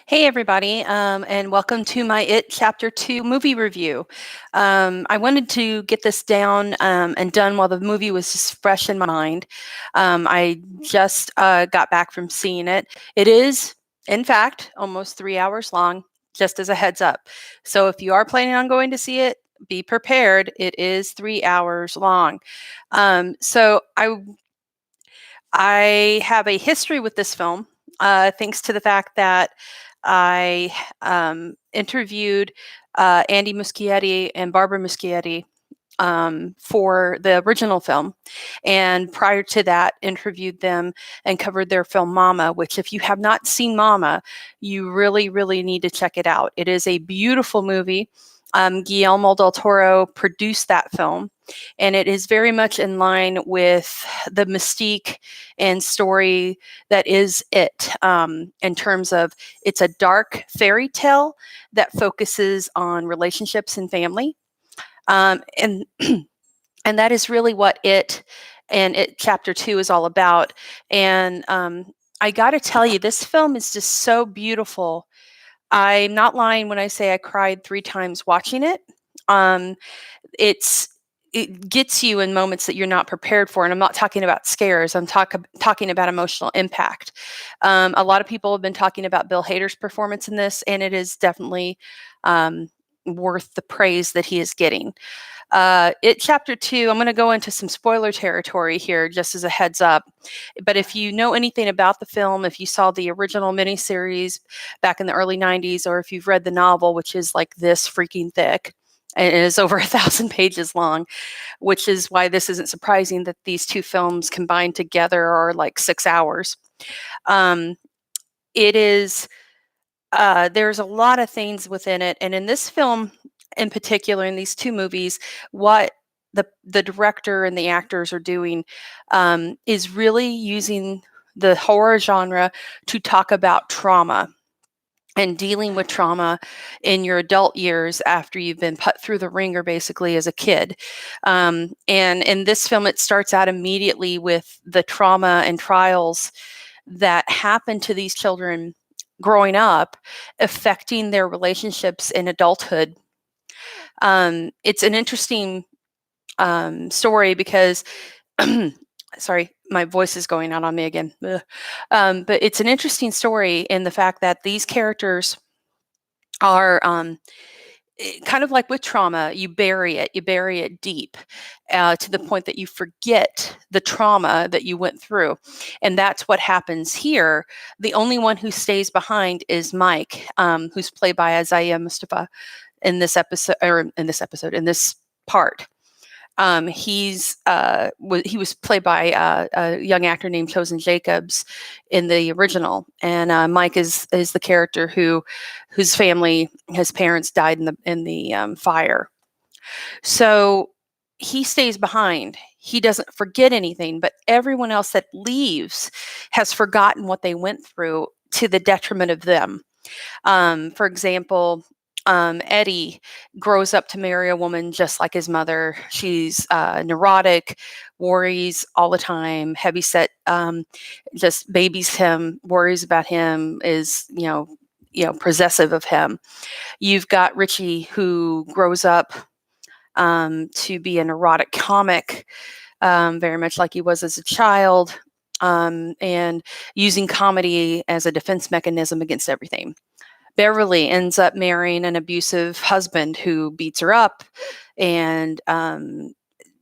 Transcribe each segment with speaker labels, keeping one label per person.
Speaker 1: Hey, everybody, and welcome to my It Chapter 2 movie review. I wanted to get this down and done while the movie was just fresh in my mind. I just got back from seeing it. It is, in fact, almost 3 hours long, just as a heads up. So if you are planning on going to see it, be prepared. It is 3 hours long. So I have a history with this film, thanks to the fact that I interviewed Andy Muschietti and Barbara Muschietti for the original film. And prior to that, interviewed them and covered their film Mama, which, if you have not seen Mama, you really, really need to check it out. It is a beautiful movie. Guillermo del Toro produced that film, and it is very much in line with the mystique and story that is it, in terms of it's a dark fairy tale that focuses on relationships and family. And and that is really what it chapter 2 is all about. And I got to tell you, this film is just so beautiful. I'm not lying when I say I cried 3 times watching it. Um, it gets you in moments that you're not prepared for, and I'm not talking about scares. I'm talking about emotional impact. A lot of people have been talking about Bill Hader's performance in this, and it is definitely worth the praise that he is getting. It chapter 2, I'm going to go into some spoiler territory here, just as a heads up. But if you know anything about the film, if you saw the original miniseries back in the early 90s, or if you've read the novel, which is like this freaking thick, and it is over 1,000 pages long, which is why this isn't surprising that these two films combined together are like 6 hours. Um, it is there's a lot of things within it, and in this film in particular, in these two movies, what the director and the actors are doing is really using the horror genre to talk about trauma and dealing with trauma in your adult years after you've been put through the ringer, basically, as a kid. And in this film, it starts out immediately with the trauma and trials that happen to these children growing up, affecting their relationships in adulthood. It's an interesting story because, sorry, my voice is going out on me again. But it's an interesting story in the fact that these characters are kind of like with trauma, you bury it deep, to the point that you forget the trauma that you went through. And that's what happens here. The only one who stays behind is Mike, who's played by Isaiah Mustafa in this part. He was played by a young actor named Chosen Jacobs in the original, and Mike is the character whose family, his parents died in the fire. So he stays behind. He doesn't forget anything, but everyone else that leaves has forgotten what they went through to the detriment of them. For example, Eddie grows up to marry a woman just like his mother. She's neurotic, worries all the time, heavyset, just babies him, worries about him, is possessive of him. You've got Richie, who grows up to be a neurotic comic, very much like he was as a child, and using comedy as a defense mechanism against everything. Beverly ends up marrying an abusive husband who beats her up and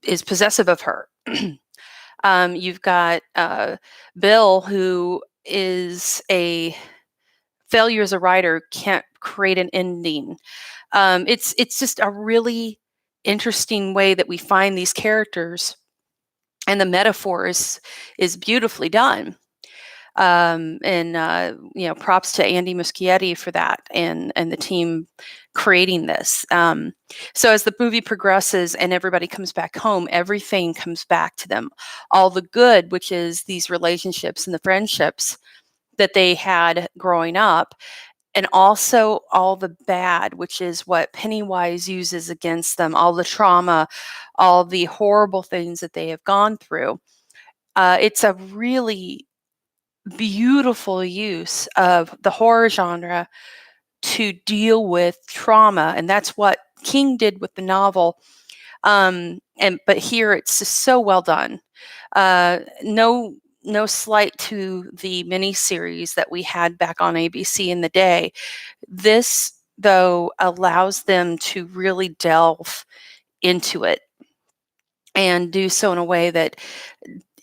Speaker 1: is possessive of her. You've got Bill, who is a failure as a writer, can't create an ending. It's just a really interesting way that we find these characters, and the metaphor is beautifully done. And props to Andy Muschietti for that, and the team creating this. So as the movie progresses and everybody comes back home, everything comes back to them. All the good, which is these relationships and the friendships that they had growing up, and also all the bad, which is what Pennywise uses against them, all the trauma, all the horrible things that they have gone through. It's a really beautiful use of the horror genre to deal with trauma, and that's what King did with the novel. And but here it's just so well done. No slight to the miniseries that we had back on ABC in the day. This, though, allows them to really delve into it and do so in a way that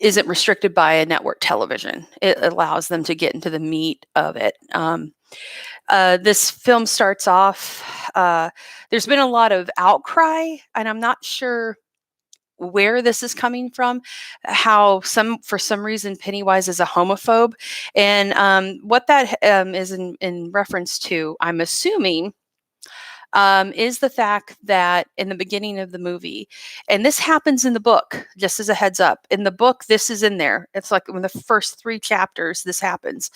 Speaker 1: isn't restricted by a network television. It allows them to get into the meat of it. This film starts off, there's been a lot of outcry, and I'm not sure where this is coming from, how for some reason Pennywise is a homophobe, and what that is in reference to, I'm assuming, is the fact that in the beginning of the movie, and this happens in the book, just as a heads up, in the book, this is in there. It's like in the first 3 chapters, this happens.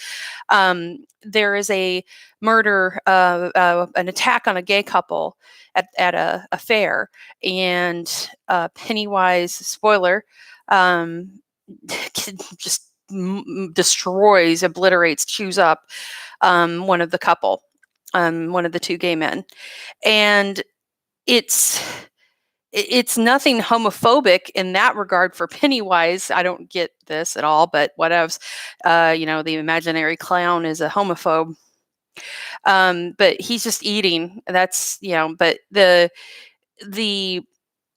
Speaker 1: There is a murder, an attack on a gay couple at a fair, and Pennywise, spoiler, just destroys, obliterates, chews up one of the couple, one of the 2 gay men, and it's it's nothing homophobic in that regard for Pennywise. I don't get this at all, but whatevs. The imaginary clown is a homophobe, but he's just eating. That's but the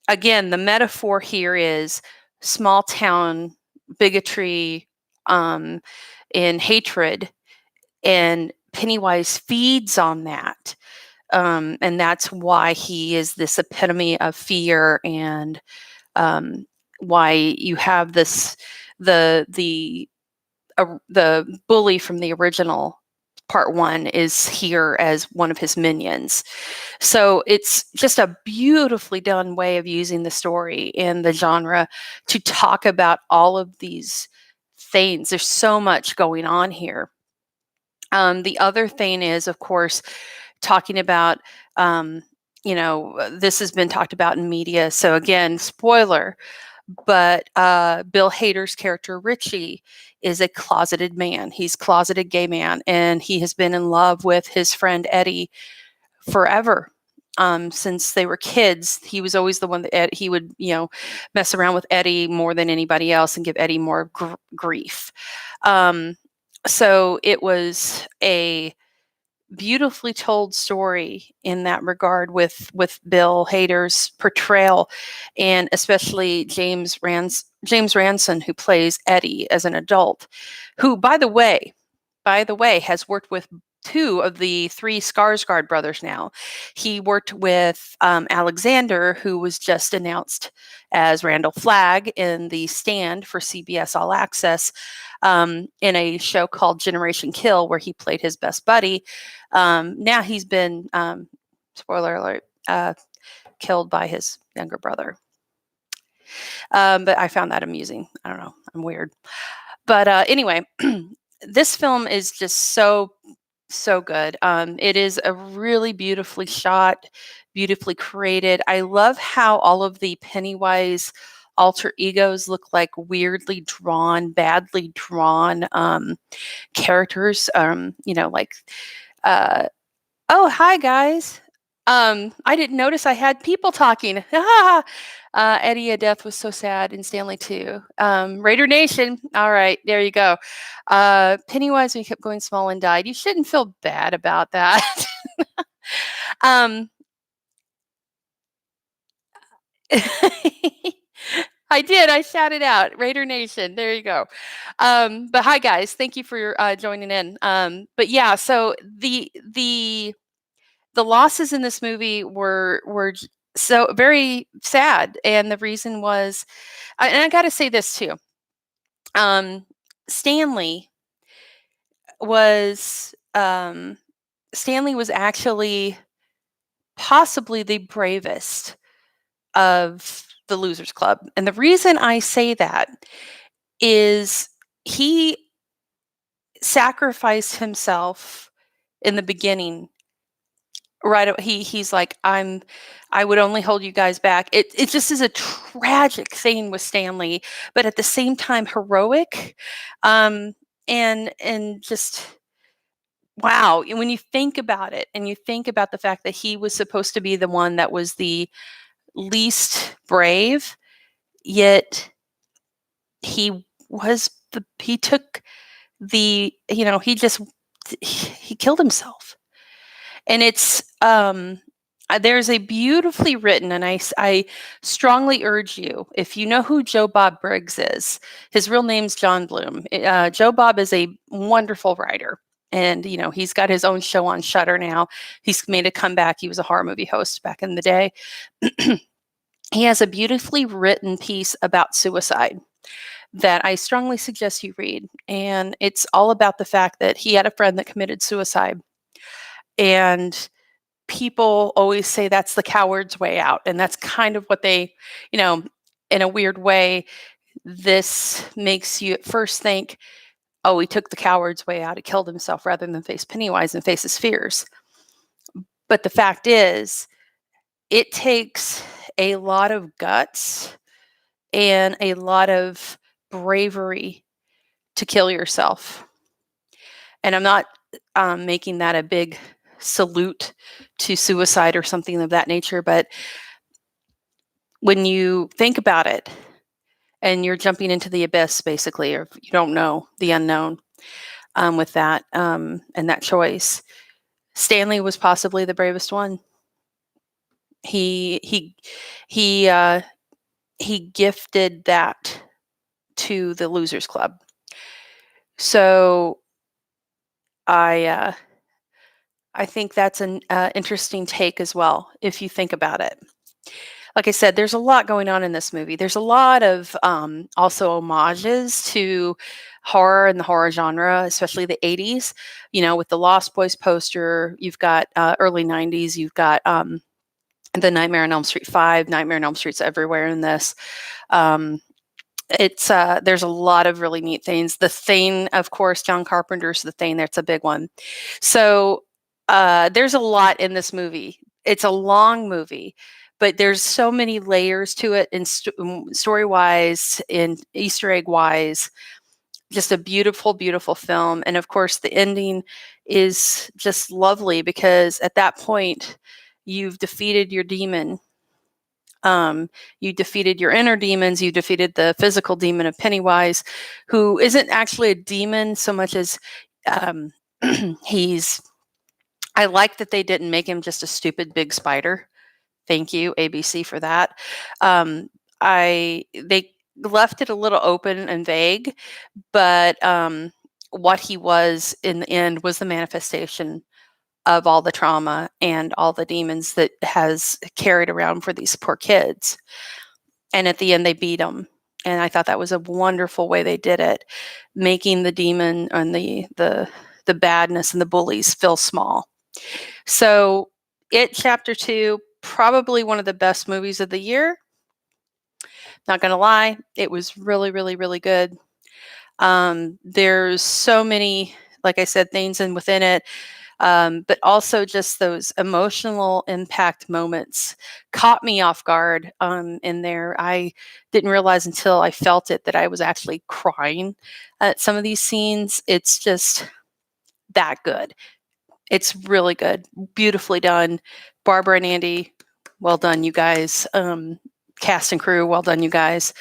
Speaker 1: again, the metaphor here is small town bigotry, um, and hatred, and Pennywise feeds on that. And that's why he is this epitome of fear, and why you have the bully from the original part 1 is here as one of his minions. So it's just a beautifully done way of using the story and the genre to talk about all of these things. There's so much going on here. The other thing is, of course, talking about, this has been talked about in media. So again, spoiler, but Bill Hader's character Richie is a closeted man. He's a closeted gay man, and he has been in love with his friend Eddie forever. Since they were kids, he was always the one that he would, mess around with Eddie more than anybody else and give Eddie more grief. So it was a beautifully told story in that regard with Bill Hader's portrayal, and especially James Ranson, who plays Eddie as an adult, who by the way has worked with 2 of the 3 Skarsgård brothers now. He worked with Alexander, who was just announced as Randall Flagg in The Stand for CBS All Access, in a show called Generation Kill, where he played his best buddy. Now he's been, spoiler alert, killed by his younger brother. But I found that amusing. I don't know. I'm weird. But anyway, this film is just so good. It is a really beautifully shot, beautifully created. I love how all of the Pennywise alter egos look like weirdly drawn, badly drawn characters. Like, oh, hi guys. I didn't notice I had people talking. Eddie, a death was so sad, and Stanley too. Raider Nation. All right, there you go. Pennywise, we kept going small and died. You shouldn't feel bad about that. um, I did. I shouted out Raider Nation. There you go. But hi guys, thank you for joining in. But yeah, so the losses in this movie were so very sad, and the reason was, and I got to say this too. Stanley was actually possibly the bravest of the Losers Club, and the reason I say that is he sacrificed himself in the beginning. Right, he's like, I would only hold you guys back. It just is a tragic thing with Stanley, but at the same time heroic. and just wow, when you think about it and you think about the fact that he was supposed to be the one that was the least brave, yet he took he killed himself. And it's there's a beautifully written, and I strongly urge you, if you know who Joe Bob Briggs is, his real name's John Bloom. Joe Bob is a wonderful writer. And he's got his own show on Shutter now. He's made a comeback. He was a horror movie host back in the day. He has a beautifully written piece about suicide that I strongly suggest you read. And it's all about the fact that he had a friend that committed suicide. And people always say that's the coward's way out. And that's kind of what they, in a weird way, this makes you at first think, oh, he took the coward's way out. He killed himself rather than face Pennywise and face his fears. But the fact is, it takes a lot of guts and a lot of bravery to kill yourself. And I'm not making that a big salute to suicide or something of that nature, but when you think about it and you're jumping into the abyss, basically, or you don't know the unknown with that and that choice, Stanley was possibly the bravest one. He gifted that to the Losers Club. So I think that's an interesting take as well, if you think about it. Like I said, there's a lot going on in this movie. There's a lot of also homages to horror and the horror genre, especially the 80s. With the Lost Boys poster, you've got early 90s, you've got the Nightmare on Elm Street 5, Nightmare on Elm Street's everywhere in this. It's there's a lot of really neat things. The Thing, of course, John Carpenter's The Thing, that's a big one. So there's a lot in this movie. It's a long movie, but there's so many layers to it, in story-wise, in Easter egg-wise. Just a beautiful, beautiful film. And of course, the ending is just lovely because at that point, you've defeated your demon. You defeated your inner demons. You defeated the physical demon of Pennywise, who isn't actually a demon so much as he's. I like that they didn't make him just a stupid big spider. Thank you, ABC, for that. They left it a little open and vague, but what he was in the end was the manifestation of all the trauma and all the demons that has carried around for these poor kids. And at the end, they beat him. And I thought that was a wonderful way they did it, making the demon and the badness and the bullies feel small. So, It Chapter 2, probably one of the best movies of the year. Not gonna lie, it was really, really, really good. There's so many, like I said, things within it, but also just those emotional impact moments caught me off guard in there. I didn't realize until I felt it that I was actually crying at some of these scenes. It's just that good. It's really good, beautifully done. Barbara and Andy, well done, you guys. Cast and crew, well done, you guys.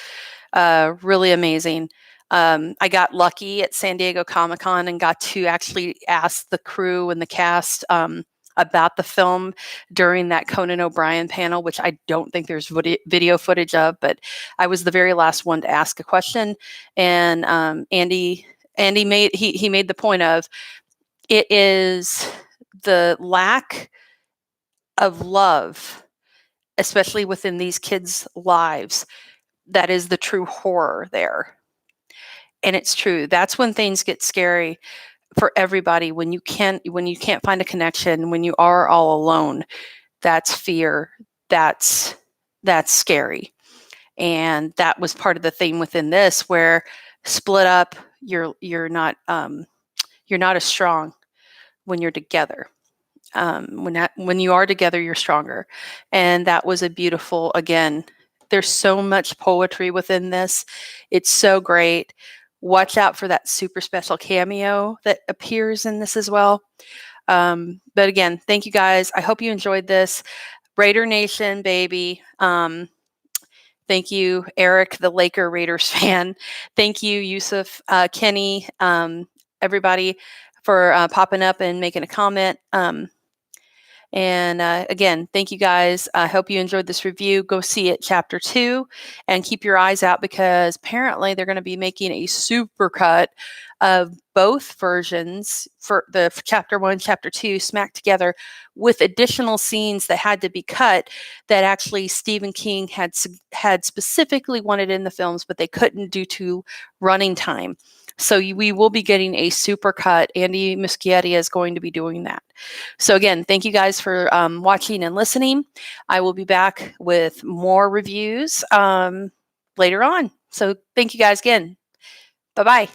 Speaker 1: Really amazing. I got lucky at San Diego Comic-Con and got to actually ask the crew and the cast about the film during that Conan O'Brien panel, which I don't think there's video footage of, but I was the very last one to ask a question. And Andy made the point of, it is the lack of love, especially within these kids' lives, that is the true horror there. And it's true. That's when things get scary for everybody. When you can't find a connection, when you are all alone, that's fear. That's scary. And that was part of the theme within this, where split up, you're not as strong when you're together. When you are together, you're stronger. And that was a beautiful, again, there's so much poetry within this. It's so great. watch out for that super special cameo that appears in this as well. But again, thank you guys. I hope you enjoyed this. Raider Nation, baby. Thank you, Eric, the Laker Raiders fan. Thank you, Yusuf, Kenny, everybody for popping up and making a comment. And again, thank you guys. I hope you enjoyed this review. Go see it, Chapter 2, and keep your eyes out because apparently they're going to be making a super cut of both versions for the Chapter 1, Chapter 2 smacked together with additional scenes that had to be cut that actually Stephen King had specifically wanted in the films, but they couldn't due to running time. So we will be getting a super cut. Andy Muschietti is going to be doing that. So again, thank you guys for watching and listening. I will be back with more reviews later on. So thank you guys again. Bye-bye.